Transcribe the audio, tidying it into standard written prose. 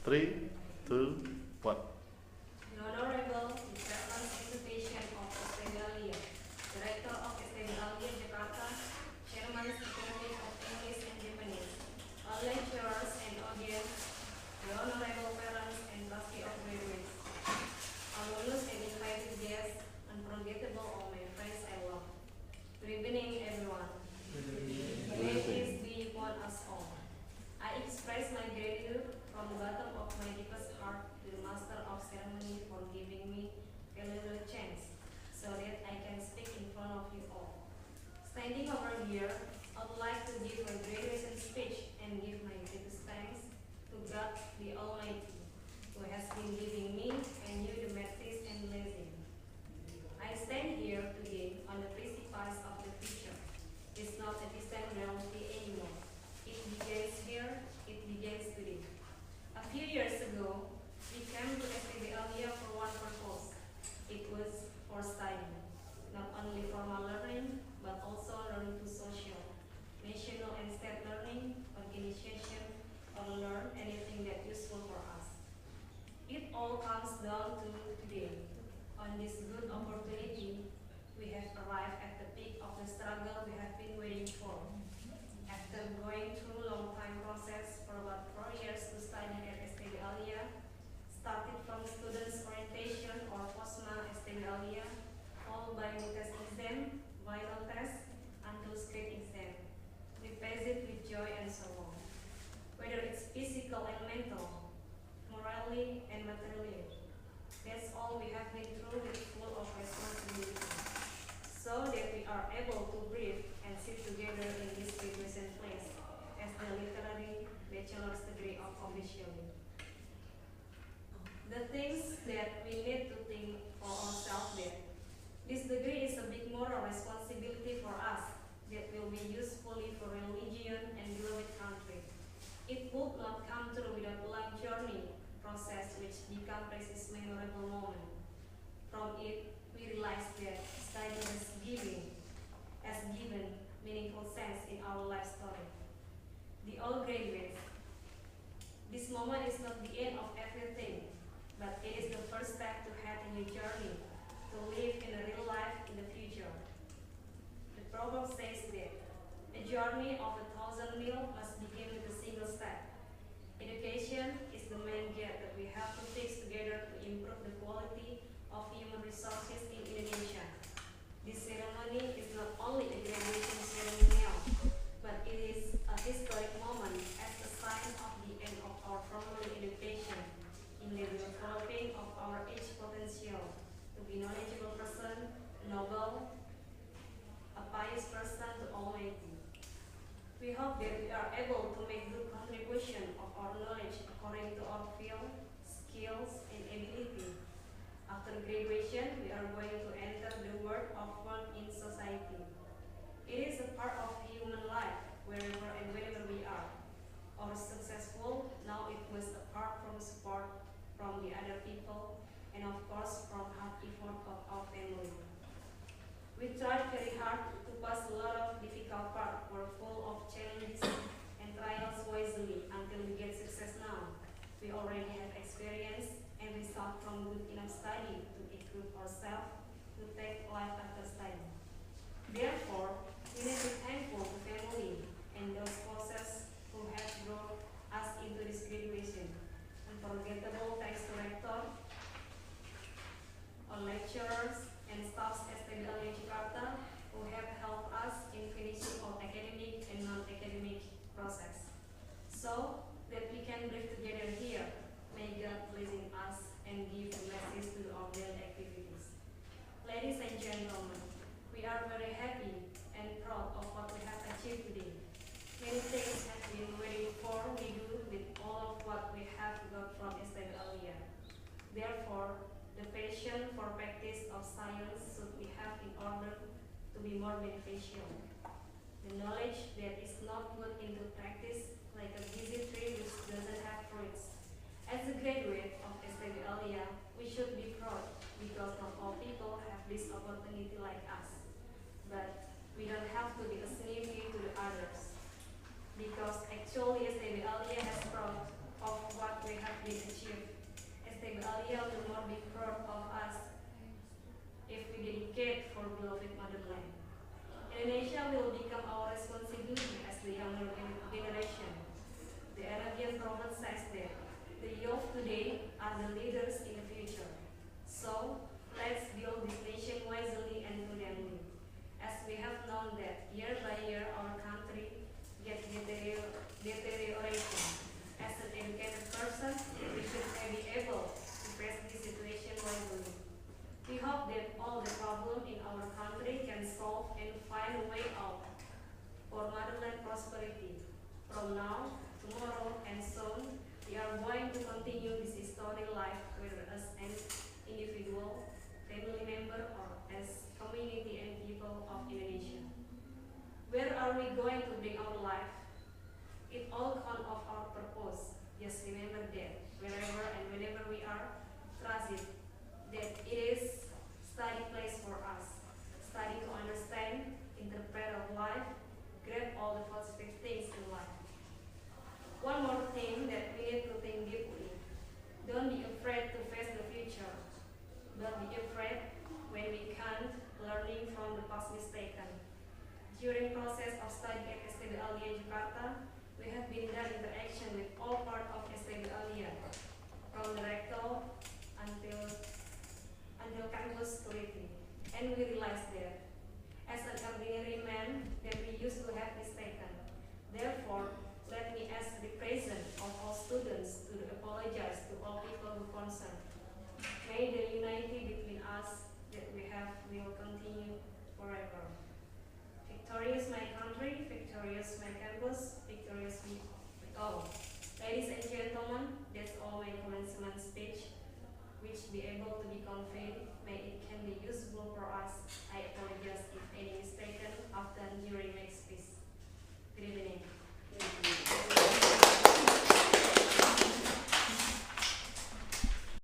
3, 2, 1. The Honorable Reverend Invitation of Australia, Director of Australia Jakarta, Chairman Academy of English and Japanese, all lecturers and audience, the honorable parents and trustee of graduates, alumnus and invited guests, unforgettable all my friends I love. Good evening, everyone. May peace be upon us all. I express my gratitude from the bottom of my deepest heart to the Master of Ceremony for giving me valuable chance so that I can speak in front of you all. Standing over here, I would like to give my graduation speech and give my greatest thanks to God the Almighty, who has been giving me and you the mercies and blessing. I stand here today on the precipice of the future. It's not a distant reality anymore. It begins here, it begins today. A few years ago, we came to STBLIA for one purpose. It was for study, not only formal learning, but also learning to social, national and state learning, organization, or learn anything that useful for us. It all comes down to today. On this good opportunity, we have arrived at the peak of the struggle we have been waiting for. After going through a long time process for about 4 years to study at STBLIA, started from students orientation or POSMA STBLIA, followed by the test exam, final test, until state exam. We face it with joy and sorrow. Whether it's physical and mental, morally and materially, that's all we have been through with full of responsibility, so that we are able to breathe and sit together in this graduation place as the literary bachelor's degree of officially. The things that we need to think for ourselves there. This degree is a big moral responsibility for us that will be usefully for religion and beloved country. It would not come through without a long journey process which become precious memorable moment. From it, we realize that study has given meaningful sense in our life story. The all graduates, this moment is not the end of everything, but it is the first step to head in your journey, to live in a real life in the future. The proverb says that a journey of 1,000 miles must begin with a single step. Education is the main gap that we have to fix together to improve the quality of human resources in Indonesia. This ceremony is not only a graduation ceremonial, but it is a historic moment as a sign of the end of our formal education in the developing of our age potential to be knowledgeable person, noble, a pious person to Almighty. We hope that we are able to make good contribution of our knowledge according to our field, skills, and ability. After graduation, we are going to enter the world of work in society. It is a part of human life, wherever and wherever we are. Or successful, now it must apart from support from the other people, and of course from hard effort of our family. We tried very hard to pass a lot of difficult parts. We're full of challenges and trials wisely until we get success now. We already have experience and result from good enough study to equip ourselves to take life after study. Therefore, we need to be thankful to family and those spouses who have brought us into this graduation. Unforgettable thanks to rector, our lecturers, and staffs at STBLIA Jakarta who have helped us in finishing our academic and non-academic process, so that we can live together here. May God blessing us and give the message to our daily activities. Ladies and gentlemen, we are very happy and proud of what we have achieved today. Many things have been waiting for we do with all of what we have got from STBLIA. Therefore, the passion for practice of science should we have in order to be more beneficial. The knowledge that is not put into practice like a busy tree which doesn't have fruits. As a graduate of STBLIA, we should be proud because not all people have this opportunity like us. But we don't have to be a slave to the others. Because actually STBLIA has proud of what we have been Australia will more be proud of us if we dedicate for beloved motherland. Indonesia will become our responsibility as the younger generation. The Arabian proverb says that the youth today are the leaders in the future. So, let's build this nation wisely and prudently. As we have known that year by year our country gets deteriorating. As an educated person, we should be able to face this situation wisely. We hope that all the problems in our country can solve and find a way out for motherland prosperity. From now, tomorrow, and soon, we are going to continue this historic life whether as an individual, family member, or as community and people of Indonesia. Where are we going to bring our life? It all counts of our purpose. Just remember that wherever and whenever we are, trust it, that it is study place for us. Study to understand, interpret of life, grab all the positive things in life. One more thing that we need to think deeply. Don't be afraid to face the future. Don't be afraid when we can't, learning from the past mistaken. During process of study at STB Alia Jakarta, we have been done interaction with all part of STB Alia, from the rector until campus security, and we realized that as an ordinary man that we used to have mistaken. Therefore, let me ask the present of all students to apologize to all people who concerned. May the unity between us that we have will continue forever. Victorious my country, victorious my campus, victorious we all. Ladies and gentlemen, that's all my commencement speech, which be able to be conveyed. May it can be useful for us. I apologize if any mistake